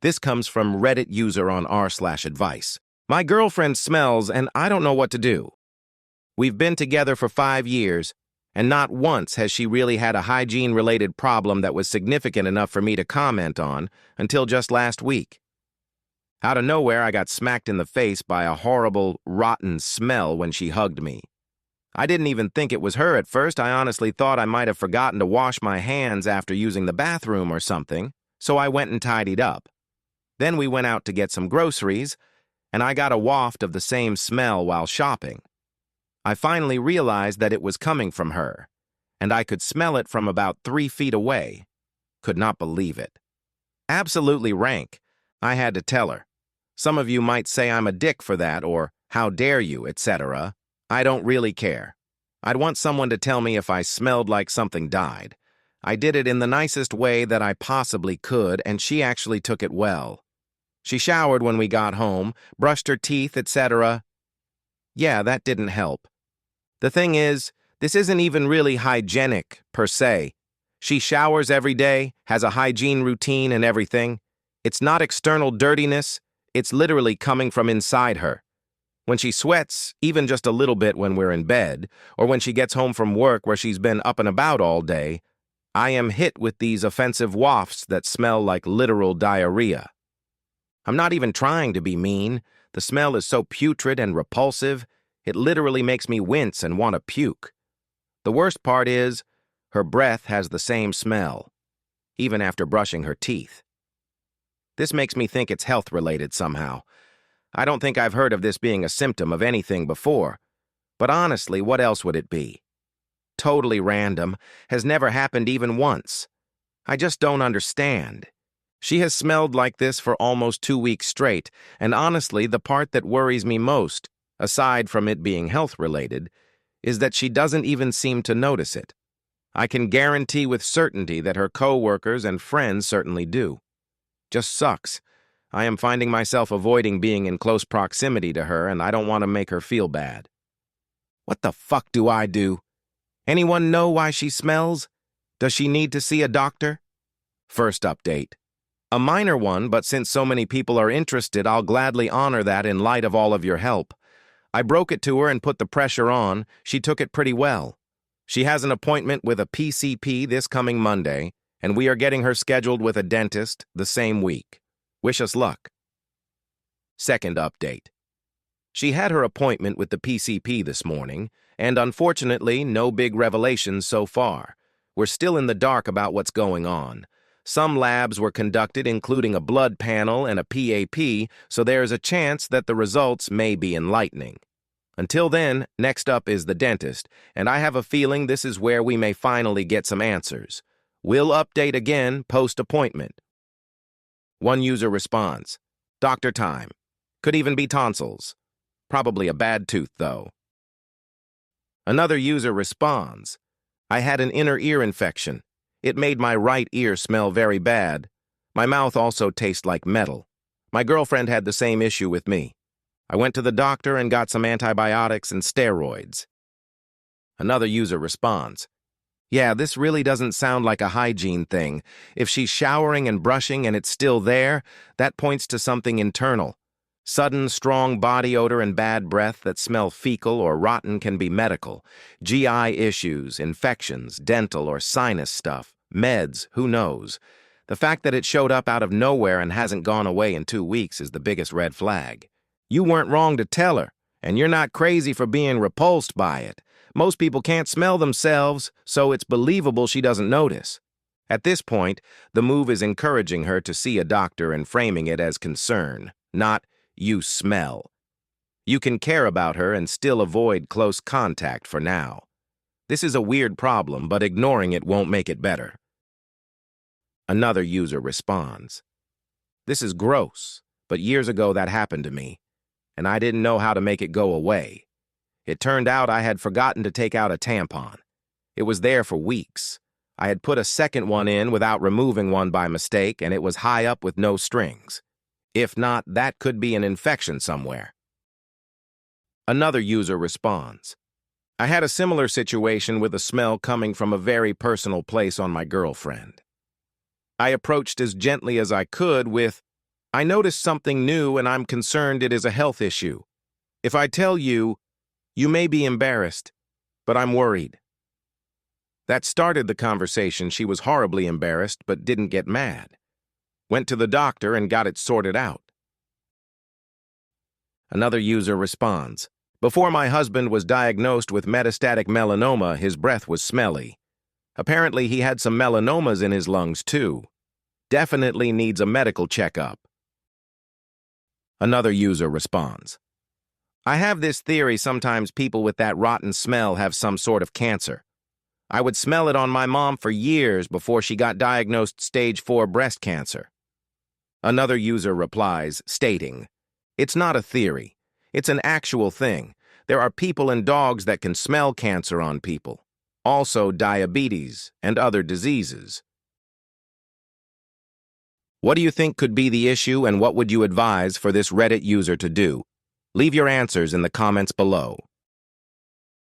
This comes from Reddit user on r/advice. My girlfriend smells and I don't know what to do. We've been together for 5 years, and not once has she really had a hygiene-related problem that was significant enough for me to comment on until just last week. Out of nowhere, I got smacked in the face by a horrible, rotten smell when she hugged me. I didn't even think it was her at first. I honestly thought I might have forgotten to wash my hands after using the bathroom or something, so I went and tidied up. Then we went out to get some groceries, and I got a waft of the same smell while shopping. I finally realized that it was coming from her, and I could smell it from about 3 feet away. Could not believe it. Absolutely rank. I had to tell her. Some of you might say I'm a dick for that, or how dare you, etc. I don't really care. I'd want someone to tell me if I smelled like something died. I did it in the nicest way that I possibly could, and she actually took it well. She showered when we got home, brushed her teeth, etc. Yeah, that didn't help. The thing is, this isn't even really hygienic, per se. She showers every day, has a hygiene routine and everything. It's not external dirtiness, it's literally coming from inside her. When she sweats, even just a little bit when we're in bed, or when she gets home from work where she's been up and about all day, I am hit with these offensive wafts that smell like literal diarrhea. I'm not even trying to be mean. The smell is so putrid and repulsive, it literally makes me wince and want to puke. The worst part is, her breath has the same smell, even after brushing her teeth. This makes me think it's health-related somehow. I don't think I've heard of this being a symptom of anything before, but honestly, what else would it be? Totally random, has never happened even once. I just don't understand. She has smelled like this for almost 2 weeks straight, and honestly, the part that worries me most, aside from it being health-related, is that she doesn't even seem to notice it. I can guarantee with certainty that her co-workers and friends certainly do. Just sucks. I am finding myself avoiding being in close proximity to her, and I don't want to make her feel bad. What the fuck do I do? Anyone know why she smells? Does she need to see a doctor? First update. A minor one, but since so many people are interested, I'll gladly honor that in light of all of your help. I broke it to her and put the pressure on. She took it pretty well. She has an appointment with a PCP this coming Monday, and we are getting her scheduled with a dentist the same week. Wish us luck. Second update. She had her appointment with the PCP this morning, and unfortunately, no big revelations so far. We're still in the dark about what's going on. Some labs were conducted, including a blood panel and a PAP, so there's a chance that the results may be enlightening. Until then, next up is the dentist, and I have a feeling this is where we may finally get some answers. We'll update again post-appointment. One user responds, Doctor time. Could even be tonsils. Probably a bad tooth, though. Another user responds, I had an inner ear infection. It made my right ear smell very bad. My mouth also tastes like metal. My girlfriend had the same issue with me. I went to the doctor and got some antibiotics and steroids. Another user responds, yeah, this really doesn't sound like a hygiene thing. If she's showering and brushing and it's still there, that points to something internal. Sudden, strong body odor and bad breath that smell fecal or rotten can be medical. GI issues, infections, dental or sinus stuff, meds, who knows. The fact that it showed up out of nowhere and hasn't gone away in 2 weeks is the biggest red flag. You weren't wrong to tell her, and you're not crazy for being repulsed by it. Most people can't smell themselves, so it's believable she doesn't notice. At this point, the move is encouraging her to see a doctor and framing it as concern, not you smell. You can care about her and still avoid close contact for now. This is a weird problem, but ignoring it won't make it better. Another user responds, this is gross, but years ago that happened to me, and I didn't know how to make it go away. It turned out I had forgotten to take out a tampon. It was there for weeks. I had put a second one in without removing one by mistake, and it was high up with no strings. If not, that could be an infection somewhere. Another user responds, I had a similar situation with a smell coming from a very personal place on my girlfriend. I approached as gently as I could with, I noticed something new and I'm concerned it is a health issue. If I tell you, you may be embarrassed, but I'm worried. That started the conversation. She was horribly embarrassed, but didn't get mad. Went to the doctor and got it sorted out. Another user responds, before my husband was diagnosed with metastatic melanoma, his breath was smelly. Apparently, he had some melanomas in his lungs, too. Definitely needs a medical checkup. Another user responds, I have this theory sometimes people with that rotten smell have some sort of cancer. I would smell it on my mom for years before she got diagnosed stage 4 breast cancer. Another user replies, stating, it's not a theory. It's an actual thing. There are people and dogs that can smell cancer on people. Also diabetes and other diseases. What do you think could be the issue and what would you advise for this Reddit user to do? Leave your answers in the comments below.